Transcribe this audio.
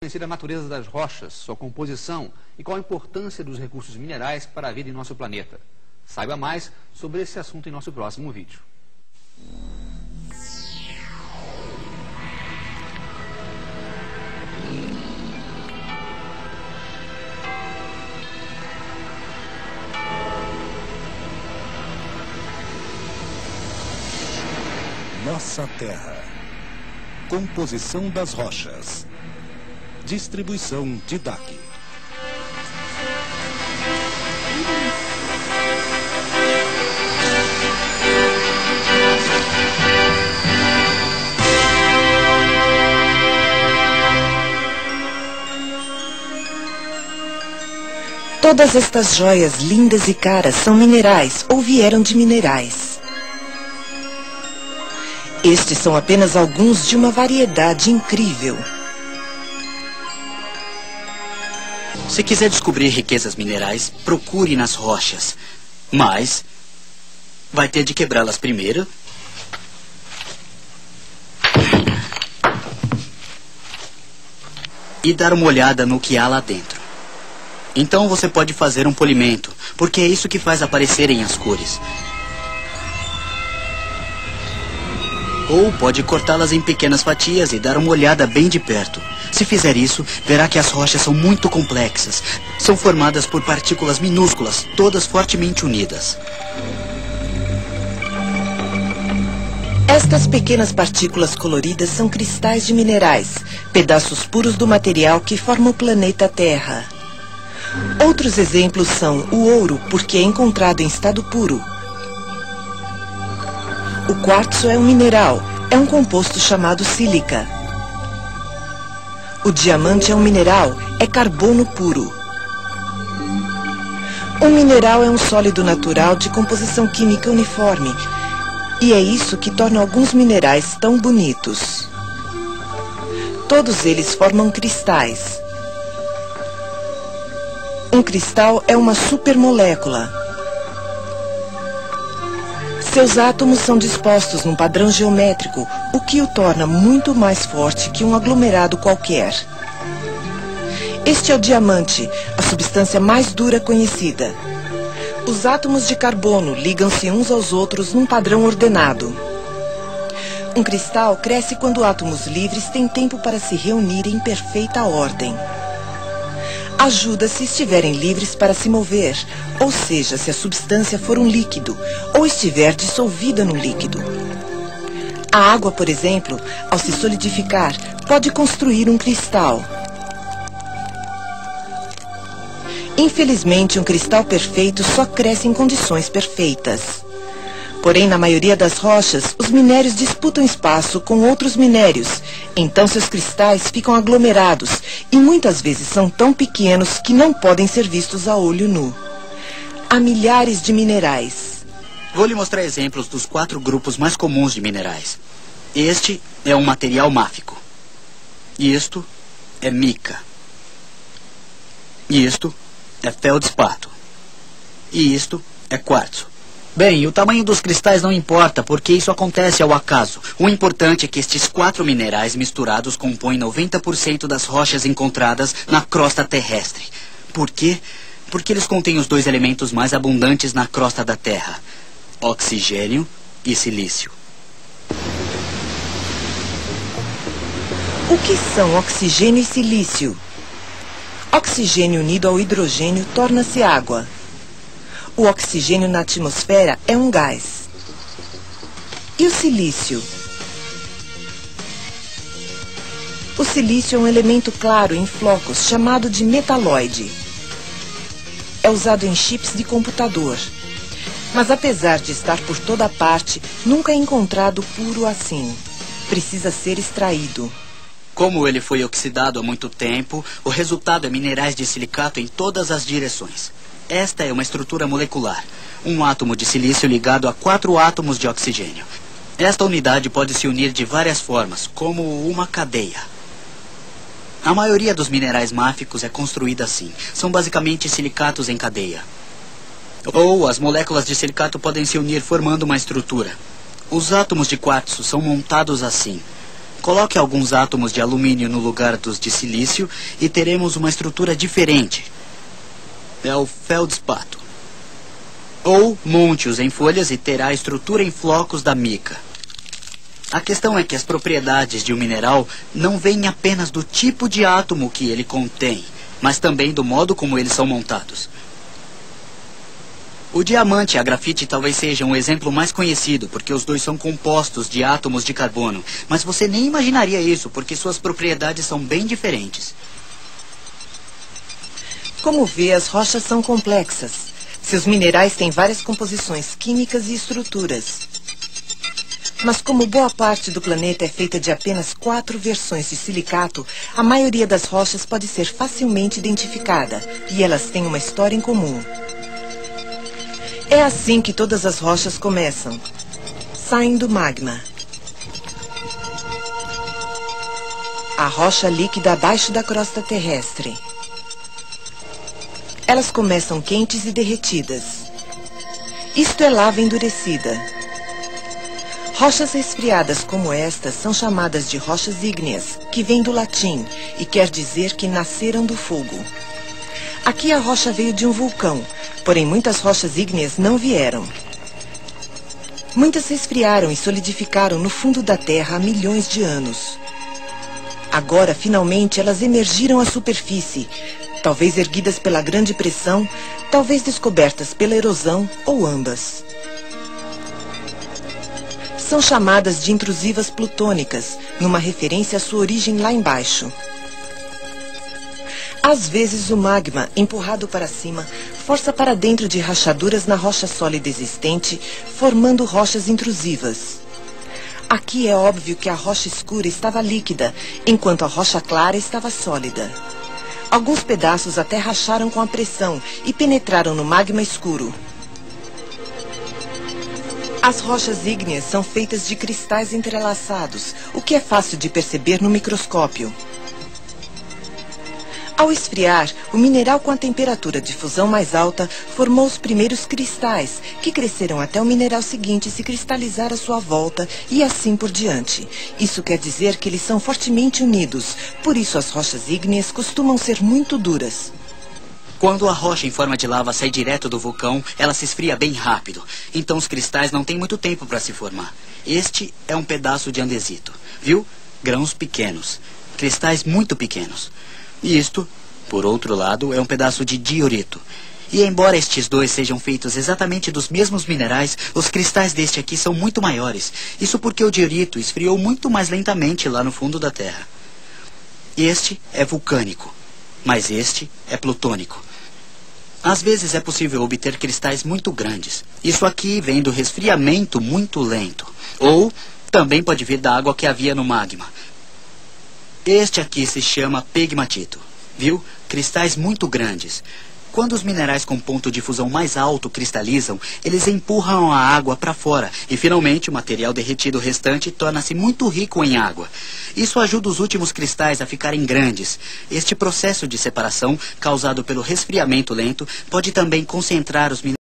Conhecer a natureza das rochas, sua composição e qual a importância dos recursos minerais para a vida em nosso planeta. Saiba mais sobre esse assunto em nosso próximo vídeo. Nossa Terra. Composição das rochas. Distribuição de DAC. Todas estas joias lindas e caras são minerais ou vieram de minerais. Estes são apenas alguns de uma variedade incrível. Se quiser descobrir riquezas minerais, procure nas rochas. Mas vai ter de quebrá-las primeiro. E dar uma olhada no que há lá dentro. Então você pode fazer um polimento, porque é isso que faz aparecerem as cores. Ou pode cortá-las em pequenas fatias e dar uma olhada bem de perto. Se fizer isso, verá que as rochas são muito complexas. São formadas por partículas minúsculas, todas fortemente unidas. Estas pequenas partículas coloridas são cristais de minerais, pedaços puros do material que forma o planeta Terra. Outros exemplos são o ouro, porque é encontrado em estado puro. O quartzo é um mineral, é um composto chamado sílica. O diamante é um mineral, é carbono puro. Um mineral é um sólido natural de composição química uniforme, e é isso que torna alguns minerais tão bonitos. Todos eles formam cristais. Um cristal é uma supermolécula. Seus átomos são dispostos num padrão geométrico, o que o torna muito mais forte que um aglomerado qualquer. Este é o diamante, a substância mais dura conhecida. Os átomos de carbono ligam-se uns aos outros num padrão ordenado. Um cristal cresce quando átomos livres têm tempo para se reunir em perfeita ordem. Ajuda se estiverem livres para se mover, ou seja, se a substância for um líquido, ou estiver dissolvida no líquido. A água, por exemplo, ao se solidificar, pode construir um cristal. Infelizmente, um cristal perfeito só cresce em condições perfeitas. Porém, na maioria das rochas, os minérios disputam espaço com outros minérios, então seus cristais ficam aglomerados e muitas vezes são tão pequenos que não podem ser vistos a olho nu. Há milhares de minerais. Vou lhe mostrar exemplos dos 4 grupos mais comuns de minerais. Este é um material máfico. Isto é mica. Isto é feldspato. E isto é quartzo. Bem, o tamanho dos cristais não importa, porque isso acontece ao acaso. O importante é que estes 4 minerais misturados compõem 90% das rochas encontradas na crosta terrestre. Por quê? Porque eles contêm os 2 elementos mais abundantes na crosta da Terra: oxigênio e silício. O que são oxigênio e silício? Oxigênio unido ao hidrogênio torna-se água. O oxigênio na atmosfera é um gás. E o silício? O silício é um elemento claro em flocos chamado de metalóide. É usado em chips de computador. Mas apesar de estar por toda parte, nunca é encontrado puro assim. Precisa ser extraído. Como ele foi oxidado há muito tempo, o resultado é minerais de silicato em todas as direções. Esta é uma estrutura molecular. Um átomo de silício ligado a 4 átomos de oxigênio. Esta unidade pode se unir de várias formas, como uma cadeia. A maioria dos minerais máficos é construída assim. São basicamente silicatos em cadeia. Ou as moléculas de silicato podem se unir formando uma estrutura. Os átomos de quartzo são montados assim. Coloque alguns átomos de alumínio no lugar dos de silício e teremos uma estrutura diferente. É o feldspato. Ou monte-os em folhas e terá a estrutura em flocos da mica. A questão é que as propriedades de um mineral não vêm apenas do tipo de átomo que ele contém, mas também do modo como eles são montados. O diamante e a grafite talvez sejam o exemplo mais conhecido, porque os dois são compostos de átomos de carbono. Mas você nem imaginaria isso, porque suas propriedades são bem diferentes. Como vê, as rochas são complexas. Seus minerais têm várias composições químicas e estruturas. Mas como boa parte do planeta é feita de apenas 4 versões de silicato, a maioria das rochas pode ser facilmente identificada, e elas têm uma história em comum. É assim que todas as rochas começam. Saem do magma. A rocha líquida abaixo da crosta terrestre. Elas começam quentes e derretidas. Isto é lava endurecida. Rochas resfriadas como estas são chamadas de rochas ígneas, que vem do latim e quer dizer que nasceram do fogo. Aqui a rocha veio de um vulcão, porém muitas rochas ígneas não vieram. Muitas resfriaram e solidificaram no fundo da Terra há milhões de anos. Agora, finalmente, elas emergiram à superfície, talvez erguidas pela grande pressão, talvez descobertas pela erosão ou ambas. São chamadas de intrusivas plutônicas, numa referência à sua origem lá embaixo. Às vezes, o magma, empurrado para cima, força para dentro de rachaduras na rocha sólida existente, formando rochas intrusivas. Aqui é óbvio que a rocha escura estava líquida, enquanto a rocha clara estava sólida. Alguns pedaços até racharam com a pressão e penetraram no magma escuro. As rochas ígneas são feitas de cristais entrelaçados, o que é fácil de perceber no microscópio. Ao esfriar, o mineral com a temperatura de fusão mais alta formou os primeiros cristais, que cresceram até o mineral seguinte se cristalizar à sua volta e assim por diante. Isso quer dizer que eles são fortemente unidos, por isso as rochas ígneas costumam ser muito duras. Quando a rocha em forma de lava sai direto do vulcão, ela se esfria bem rápido. Então os cristais não têm muito tempo para se formar. Este é um pedaço de andesito. Viu? Grãos pequenos. Cristais muito pequenos. E isto, por outro lado, é um pedaço de diorito. E embora estes dois sejam feitos exatamente dos mesmos minerais, os cristais deste aqui são muito maiores. Isso porque o diorito esfriou muito mais lentamente lá no fundo da Terra. Este é vulcânico, mas este é plutônico. Às vezes é possível obter cristais muito grandes. Isso aqui vem do resfriamento muito lento. Ou também pode vir da água que havia no magma. Este aqui se chama pegmatito. Viu? Cristais muito grandes. Quando os minerais com ponto de fusão mais alto cristalizam, eles empurram a água para fora e finalmente o material derretido restante torna-se muito rico em água. Isso ajuda os últimos cristais a ficarem grandes. Este processo de separação, causado pelo resfriamento lento, pode também concentrar os minerais